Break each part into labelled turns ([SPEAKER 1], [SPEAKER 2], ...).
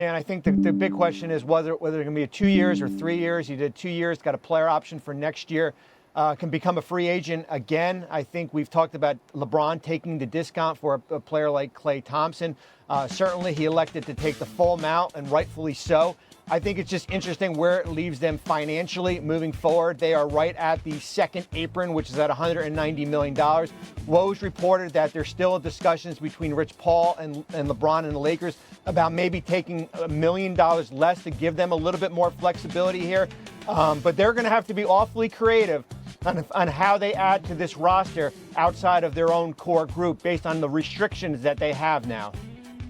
[SPEAKER 1] And I think the big question is whether it's going to be 2 years or 3 years. He did 2 years, got a player option for next year. Can become a free agent again. I think we've talked about LeBron taking the discount for a player like Klay Thompson. Certainly he elected to take the full amount, and rightfully so. I think it's just interesting where it leaves them financially moving forward. They are right at the second apron, which is at $190 million. Woj reported that there's still discussions between Rich Paul and LeBron and the Lakers about maybe taking $1 million less to give them a little bit more flexibility here. But they're going to have to be awfully creative on how they add to this roster outside of their own core group based on the restrictions that they have now.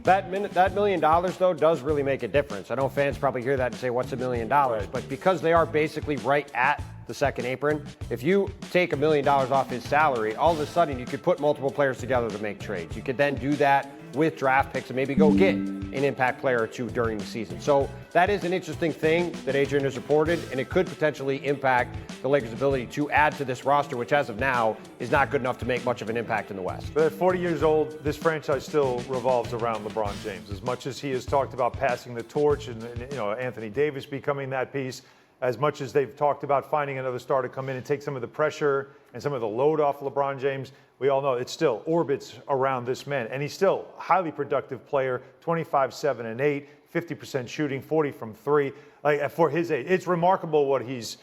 [SPEAKER 2] That $1 million, though, does really make a difference. I know fans probably hear that and say, what's $1 million? But because they are basically right at the second apron, if you take $1 million off his salary, all of a sudden you could put multiple players together to make trades. You could then do that with draft picks and maybe go get an impact player or two during the season. So that is an interesting thing that Adrian has reported, and it could potentially impact the Lakers' ability to add to this roster, which as of now is not good enough to make much of an impact in the West.
[SPEAKER 3] But at 40 years old, this franchise still revolves around LeBron James. As much as he has talked about passing the torch and Anthony Davis becoming that piece, as much as they've talked about finding another star to come in and take some of the pressure and some of the load off LeBron James, we all know it still orbits around this man. And he's still a highly productive player, 25, 7, and 8, 50% shooting, 40 from 3. Like, for his age, it's remarkable what he's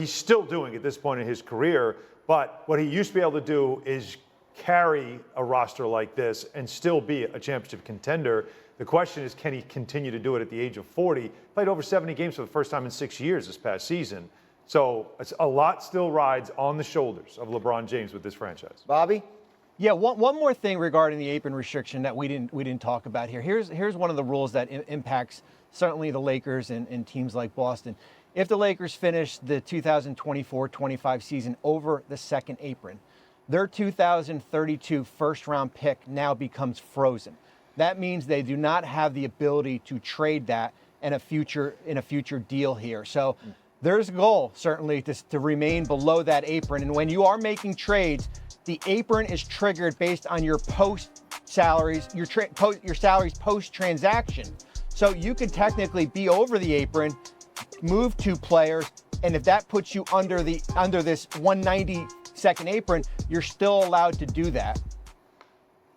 [SPEAKER 3] still doing at this point in his career. But what he used to be able to do is carry a roster like this and still be a championship contender. The question is, can he continue to do it at the age of 40? Played over 70 games for the first time in 6 years this past season. So it's a lot still rides on the shoulders of LeBron James with this franchise.
[SPEAKER 4] Bobby?
[SPEAKER 1] Yeah, one more thing regarding the apron restriction that we didn't talk about here. Here's one of the rules that impacts certainly the Lakers and teams like Boston. If the Lakers finish the 2024-25 season over the second apron, their 2032 first-round pick now becomes frozen. That means they do not have the ability to trade that in a future deal here. So there's a goal, certainly, to remain below that apron. And when you are making trades, the apron is triggered based on your post salaries, your salaries post-transaction. So you could technically be over the apron, move 2 players, and if that puts you under this 192nd apron, you're still allowed to do that.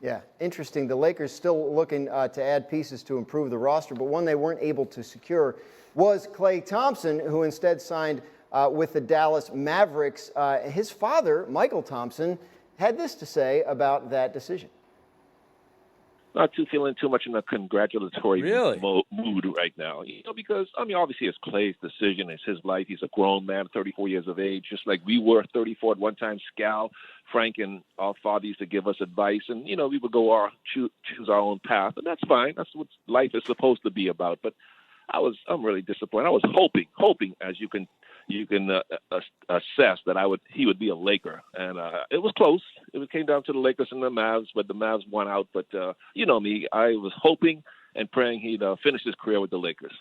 [SPEAKER 4] Yeah, interesting. The Lakers still looking to add pieces to improve the roster, but one they weren't able to secure was Klay Thompson, who instead signed with the Dallas Mavericks. His father, Michael Thompson, had this to say about that decision.
[SPEAKER 5] Not feeling too much in a congratulatory mood right now, because, obviously it's Klay's decision. It's his life. He's a grown man, 34 years of age, just like we were 34 at one time. Scal, Frank, and our father used to give us advice, and, we would go choose our own path, and that's fine. That's what life is supposed to be about. But I'm really disappointed. I was hoping, as you can assess, that he would be a Laker, and it was close. It came down to the Lakers and the Mavs, but the Mavs won out. But you know me, I was hoping and praying he'd finish his career with the Lakers.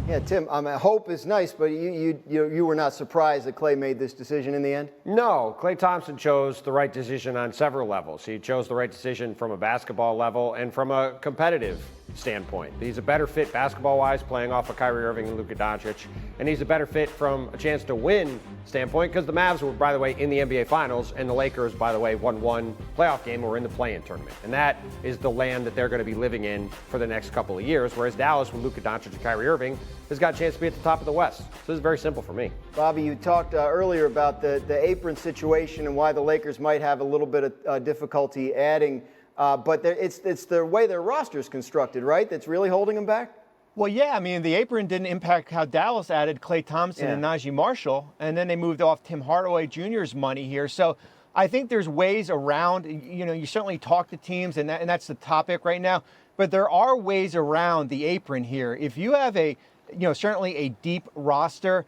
[SPEAKER 4] Yeah, Tim, hope is nice, but you were not surprised that Klay made this decision in the end?
[SPEAKER 2] No, Klay Thompson chose the right decision on several levels. He chose the right decision from a basketball level and from a competitive standpoint. He's a better fit basketball-wise, playing off of Kyrie Irving and Luka Doncic, and he's a better fit from a chance to win standpoint because the Mavs were, by the way, in the NBA Finals, and the Lakers, by the way, won one playoff game or were in the play-in tournament. And that is the land that they're going to be living in for the next couple of years, whereas Dallas, with Luka Doncic and Kyrie Irving, has got a chance to be at the top of the West. So this is very simple for me.
[SPEAKER 4] Bobby, you talked earlier about the apron situation and why the Lakers might have a little bit of difficulty adding, but it's the way their roster is constructed, right, that's really holding them back?
[SPEAKER 1] Well, yeah, the apron didn't impact how Dallas added Klay Thompson and Najee Marshall, and then they moved off Tim Hardaway Jr.'s money here. So I think there's ways around. You certainly talk to teams, and that's the topic right now. But there are ways around the apron here. If you have certainly a deep roster,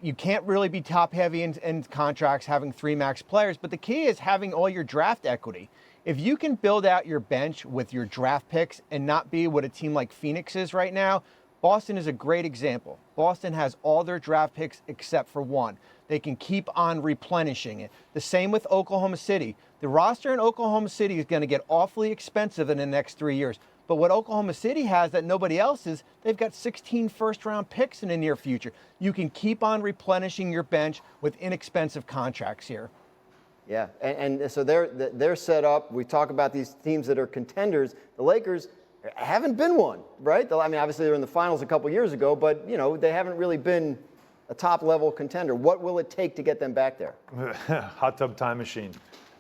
[SPEAKER 1] you can't really be top heavy in contracts, having 3 max players. But the key is having all your draft equity. If you can build out your bench with your draft picks and not be what a team like Phoenix is right now, Boston is a great example. Boston has all their draft picks except for one. They can keep on replenishing it. The same with Oklahoma City. The roster in Oklahoma City is going to get awfully expensive in the next 3 years. But what Oklahoma City has that nobody else is, they've got 16 first-round picks in the near future. You can keep on replenishing your bench with inexpensive contracts here.
[SPEAKER 4] Yeah, and so they're set up. We talk about these teams that are contenders. The Lakers haven't been one, right? I mean, obviously they were in the finals a couple years ago, but they haven't really been a top-level contender. What will it take to get them back there?
[SPEAKER 3] Hot tub time machine.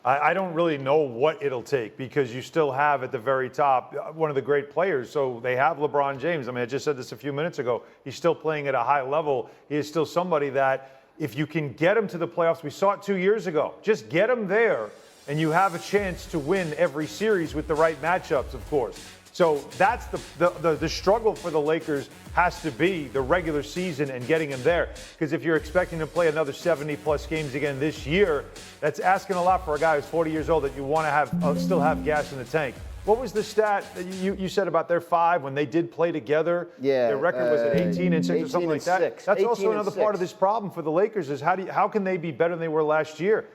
[SPEAKER 3] I don't really know what it'll take because you still have at the very top one of the great players. So they have LeBron James. I mean, I just said this a few minutes ago. He's still playing at a high level. He is still somebody that if you can get him to the playoffs, we saw it 2 years ago. Just get him there, and you have a chance to win every series with the right matchups, of course. So that's the struggle for the Lakers has to be the regular season and getting him there. Because if you're expecting to play another 70-plus games again this year, that's asking a lot for a guy who's 40 years old that you want to have still have gas in the tank. What was the stat that you said about their 5 when they did play together?
[SPEAKER 4] Yeah,
[SPEAKER 3] their record was at 18-6 or something like that.
[SPEAKER 4] 6.
[SPEAKER 3] That's also another
[SPEAKER 4] 6.
[SPEAKER 3] part of this problem for the Lakers is how can they be better than they were last year?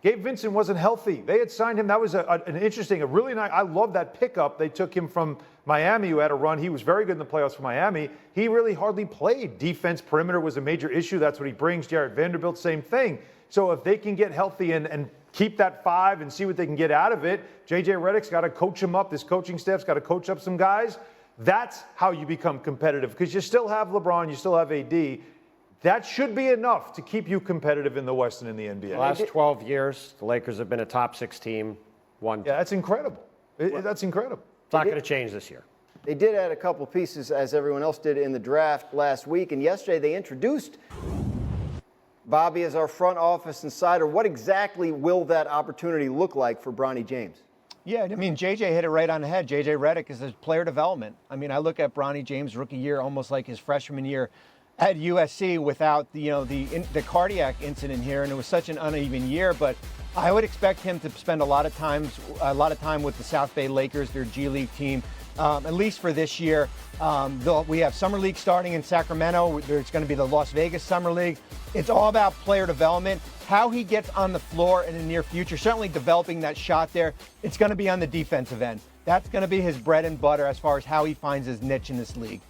[SPEAKER 3] Gabe Vincent wasn't healthy. They had signed him. That was an interesting, a really nice. I love that pickup. They took him from Miami, who had a run. He was very good in the playoffs for Miami. He really hardly played. Defense perimeter was a major issue. That's what he brings. Jared Vanderbilt, same thing. So if they can get healthy and keep that 5 and see what they can get out of it, J.J. Redick's got to coach him up. This coaching staff's got to coach up some guys. That's how you become competitive because you still have LeBron, you still have AD. That should be enough to keep you competitive in the West and in the NBA.
[SPEAKER 2] The last 12 years, the Lakers have been a top 6 team.
[SPEAKER 3] Yeah, that's incredible. That's incredible.
[SPEAKER 2] It's not going to change this year.
[SPEAKER 4] They did add a couple pieces, as everyone else did in the draft last week. And yesterday they introduced Bobby as our front office insider. What exactly will that opportunity look like for Bronny James?
[SPEAKER 1] Yeah, I mean, JJ hit it right on the head. JJ Redick is his player development. I mean, I look at Bronny James' rookie year almost like his freshman year at USC without the cardiac incident here, and it was such an uneven year. But I would expect him to spend a lot of time with the South Bay Lakers, their G League team, at least for this year. We have Summer League starting in Sacramento. There's going to be the Las Vegas Summer League. It's all about player development, how he gets on the floor in the near future, certainly developing that shot there. It's going to be on the defensive end. That's going to be his bread and butter as far as how he finds his niche in this league.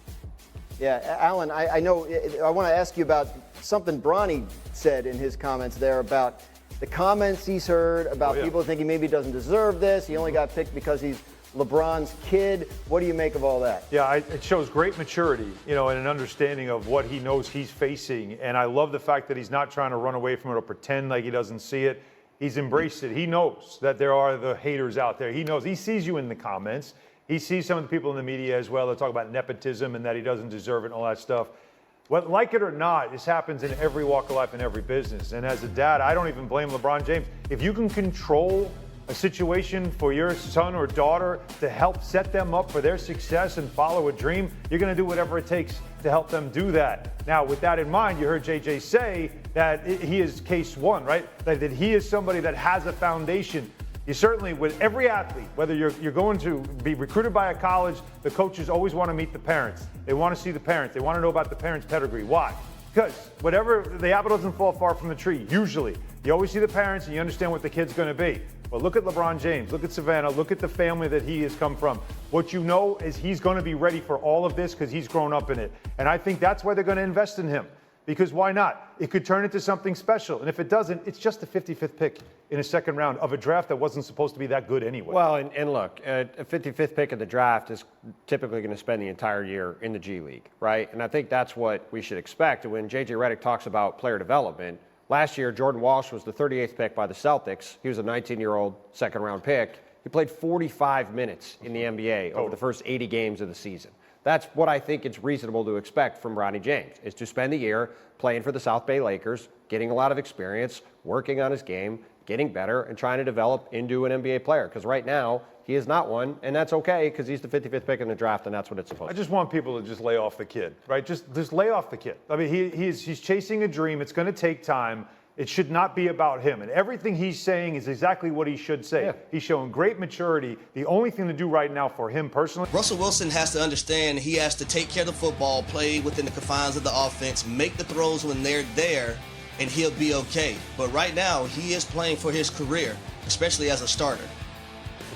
[SPEAKER 4] Yeah, Alan, I know I want to ask you about something Bronny said in his comments there about the comments he's heard about people thinking maybe he doesn't deserve this. He only got picked because he's LeBron's kid. What do you make of all that?
[SPEAKER 3] Yeah, it shows great maturity, and an understanding of what he knows he's facing. And I love the fact that he's not trying to run away from it or pretend like he doesn't see it. He's embraced it. He knows that there are the haters out there. He knows. He sees you in the comments. He sees some of the people in the media as well that talk about nepotism and that he doesn't deserve it and all that stuff. Well, like it or not, this happens in every walk of life and every business. And as a dad, I don't even blame LeBron James. If you can control a situation for your son or daughter to help set them up for their success and follow a dream, you're going to do whatever it takes to help them do that. Now, with that in mind, you heard JJ say that he is case one, right? That he is somebody that has a foundation. You certainly, with every athlete, whether you're going to be recruited by a college, the coaches always want to meet the parents. They want to see the parents. They want to know about the parents' pedigree. Why? Because the apple doesn't fall far from the tree, usually. You always see the parents and you understand what the kid's going to be. Well, look at LeBron James. Look at Savannah. Look at the family that he has come from. What you know is he's going to be ready for all of this because he's grown up in it. And I think that's why they're going to invest in him. Because why not? It could turn into something special. And if it doesn't, it's just the 55th pick in a second round of a draft that wasn't supposed to be that good anyway.
[SPEAKER 2] Well, and look, a 55th pick of the draft is typically going to spend the entire year in the G League, right? And I think that's what we should expect. When J.J. Redick talks about player development, last year Jordan Walsh was the 38th pick by the Celtics. He was a 19-year-old second-round pick. He played 45 minutes in the NBA over the first 80 games of the season. That's what I think it's reasonable to expect from Bronny James, is to spend the year playing for the South Bay Lakers, getting a lot of experience, working on his game, getting better, and trying to develop into an NBA player. Because right now, he is not one, and that's okay because he's the 55th pick in the draft, and that's what it's supposed to be.
[SPEAKER 3] I just want people to just lay off the kid, right? Just lay off the kid. I mean, he's chasing a dream. It's going to take time. It should not be about him. And everything he's saying is exactly what he should say. Yeah. He's showing great maturity. The only thing to do right now for him personally.
[SPEAKER 6] Russell Wilson has to understand he has to take care of the football, play within the confines of the offense, make the throws when they're there, and he'll be okay. But right now, he is playing for his career, especially as a starter.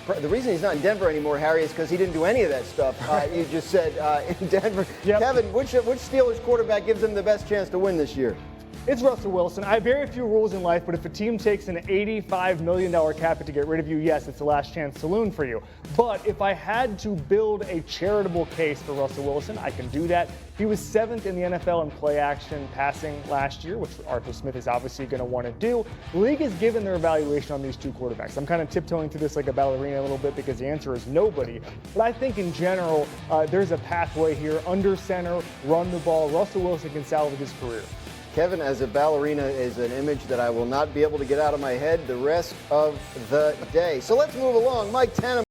[SPEAKER 4] The reason he's not in Denver anymore, Harry, is because he didn't do any of that stuff you just said in Denver.
[SPEAKER 7] Yep.
[SPEAKER 4] Kevin, which Steelers quarterback gives them the best chance to win this year?
[SPEAKER 7] It's Russell Wilson. I have very few rules in life, but if a team takes an $85 million cap hit to get rid of you, yes, it's the last chance saloon for you. But if I had to build a charitable case for Russell Wilson, I can do that. He was 7th in the NFL in play action passing last year, which Arthur Smith is obviously going to want to do. The league has given their evaluation on these two quarterbacks. I'm kind of tiptoeing through this like a ballerina a little bit because the answer is nobody. But I think in general, there's a pathway here. Under center, run the ball. Russell Wilson can salvage his career.
[SPEAKER 4] Kevin, as a ballerina, is an image that I will not be able to get out of my head the rest of the day. So let's move along. Mike Tanneman.